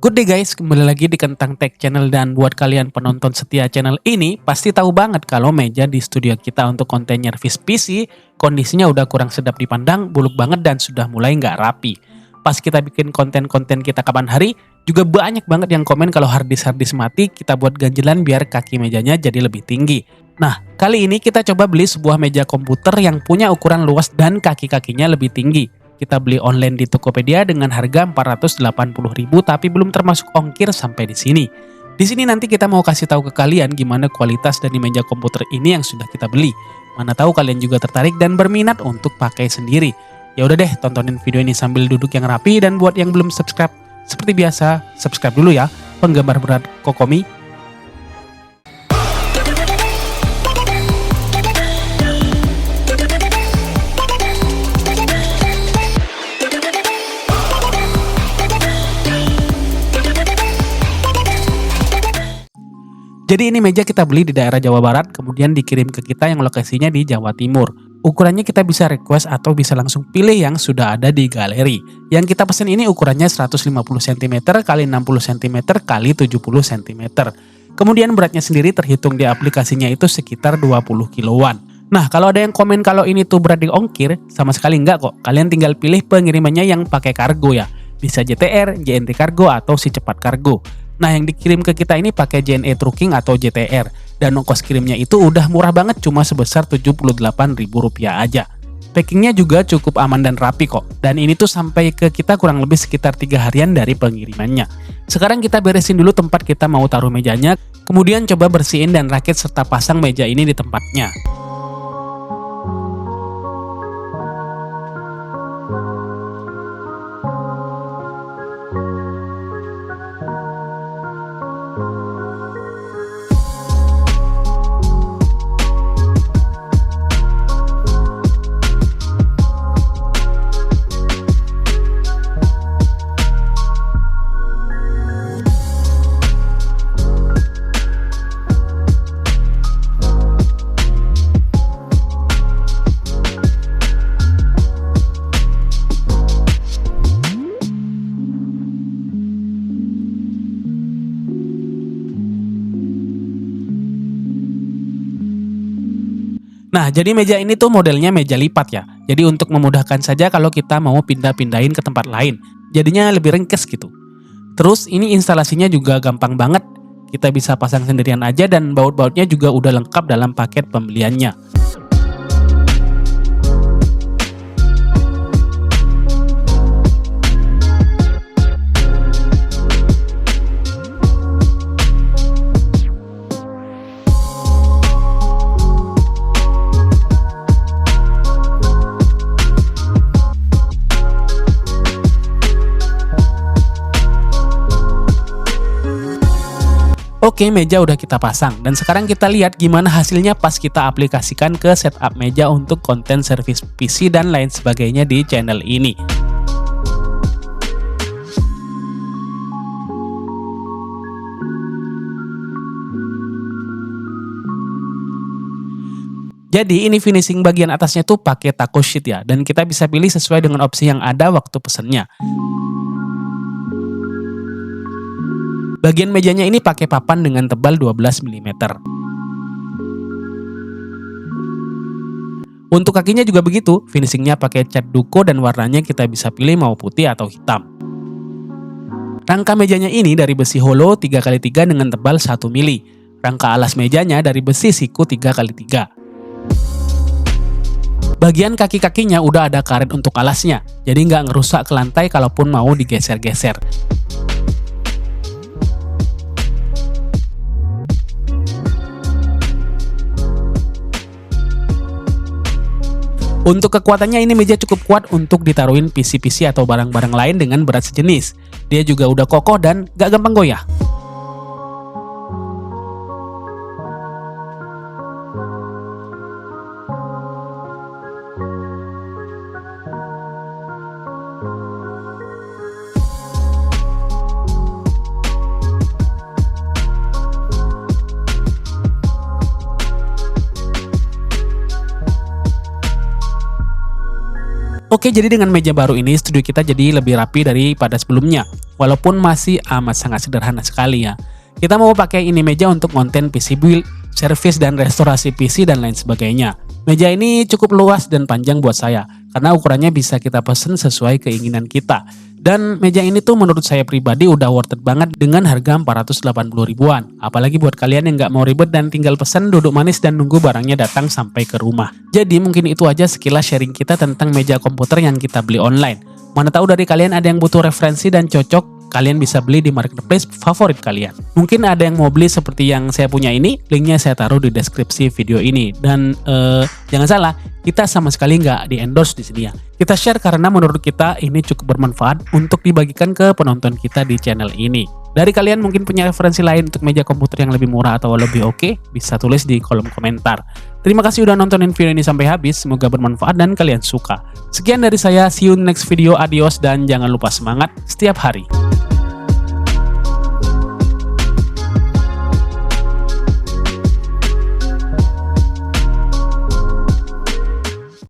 Good day guys, kembali lagi di Kentang Tech Channel, dan buat kalian penonton setia channel ini pasti tahu banget kalau meja di studio kita untuk konten nyervis PC kondisinya udah kurang sedap dipandang, buluk banget dan sudah mulai nggak rapi. Pas kita bikin konten-konten kita kapan hari, juga banyak banget yang komen kalau harddisk mati, kita buat ganjelan biar kaki mejanya jadi lebih tinggi. Nah, kali ini kita coba beli sebuah meja komputer yang punya ukuran luas dan kaki-kakinya lebih tinggi. Kita beli online di Tokopedia dengan harga 480.000 tapi belum termasuk ongkir sampai di sini. Di sini nanti kita mau kasih tahu ke kalian gimana kualitas dari meja komputer ini yang sudah kita beli. Mana tahu kalian juga tertarik dan berminat untuk pakai sendiri. Ya udah deh, tontonin video ini sambil duduk yang rapi, dan buat yang belum subscribe, seperti biasa, subscribe dulu ya, penggemar berat Kokomi. Jadi ini meja kita beli di daerah Jawa Barat, kemudian dikirim ke kita yang lokasinya di Jawa Timur. Ukurannya kita bisa request atau bisa langsung pilih yang sudah ada di galeri. Yang kita pesen ini ukurannya 150 cm x 60 cm x 70 cm. Kemudian beratnya sendiri terhitung di aplikasinya itu sekitar 20 kiloan. Nah, kalau ada yang komen kalau ini tuh berat di ongkir, sama sekali enggak kok. Kalian tinggal pilih pengirimannya yang pakai kargo ya. Bisa JTR, JNT Kargo, atau si cepat kargo. Nah, yang dikirim ke kita ini pakai JNE Trucking atau JTR, dan ongkos kirimnya itu udah murah banget, cuma sebesar Rp78.000 aja. Packingnya juga cukup aman dan rapi kok, dan ini tuh sampai ke kita kurang lebih sekitar 3 harian dari pengirimannya. Sekarang kita beresin dulu tempat kita mau taruh mejanya, kemudian coba bersihin dan rakit serta pasang meja ini di tempatnya. Nah, jadi meja ini tuh modelnya meja lipat ya. Jadi untuk memudahkan saja kalau kita mau pindah-pindahin ke tempat lain. Jadinya lebih ringkes gitu. Terus ini instalasinya juga gampang banget. Kita bisa pasang sendirian aja, dan baut-bautnya juga udah lengkap dalam paket pembeliannya. Oke, meja udah kita pasang, dan sekarang kita lihat gimana hasilnya pas kita aplikasikan ke setup meja untuk konten servis PC dan lain sebagainya di channel ini. Jadi ini finishing bagian atasnya tuh pakai taco sheet ya, dan kita bisa pilih sesuai dengan opsi yang ada waktu pesennya. Bagian mejanya ini pakai papan dengan tebal 12 mm. Untuk kakinya juga begitu, finishingnya pakai cat duko dan warnanya kita bisa pilih mau putih atau hitam. Rangka mejanya ini dari besi holo 3x3 dengan tebal 1 mm. Rangka alas mejanya dari besi siku 3x3. Bagian kaki-kakinya udah ada karet untuk alasnya, jadi nggak ngerusak ke lantai kalaupun mau digeser-geser. Untuk kekuatannya ini meja cukup kuat untuk ditaruhin PC-PC atau barang-barang lain dengan berat sejenis. Dia juga udah kokoh dan gak gampang goyah. Oke, jadi dengan meja baru ini studio kita jadi lebih rapi daripada sebelumnya. walaupun masih amat sangat sederhana sekali ya. Kita mau pakai ini meja untuk konten PC build, servis dan restorasi PC dan lain sebagainya. Meja ini cukup luas dan panjang buat saya, karena ukurannya bisa kita pesen sesuai keinginan kita. Dan meja ini tuh menurut saya pribadi udah worth it banget dengan harga 480 ribuan. Apalagi buat kalian yang nggak mau ribet dan tinggal pesen, duduk manis dan nunggu barangnya datang sampai ke rumah. Jadi mungkin itu aja sekilas sharing kita tentang meja komputer yang kita beli online. Mana tahu dari kalian ada yang butuh referensi dan cocok, kalian bisa beli di marketplace favorit kalian. Mungkin ada yang mau beli seperti yang saya punya ini, linknya saya taruh di deskripsi video ini. Dan jangan salah, kita sama sekali nggak di endorse di sini ya. Kita share karena menurut kita ini cukup bermanfaat untuk dibagikan ke penonton kita di channel ini. Dari kalian mungkin punya referensi lain untuk meja komputer yang lebih murah atau lebih oke, bisa tulis di kolom komentar. Terima kasih udah nontonin video ini sampai habis, semoga bermanfaat dan kalian suka. Sekian dari saya, see you next video, adios dan jangan lupa semangat setiap hari.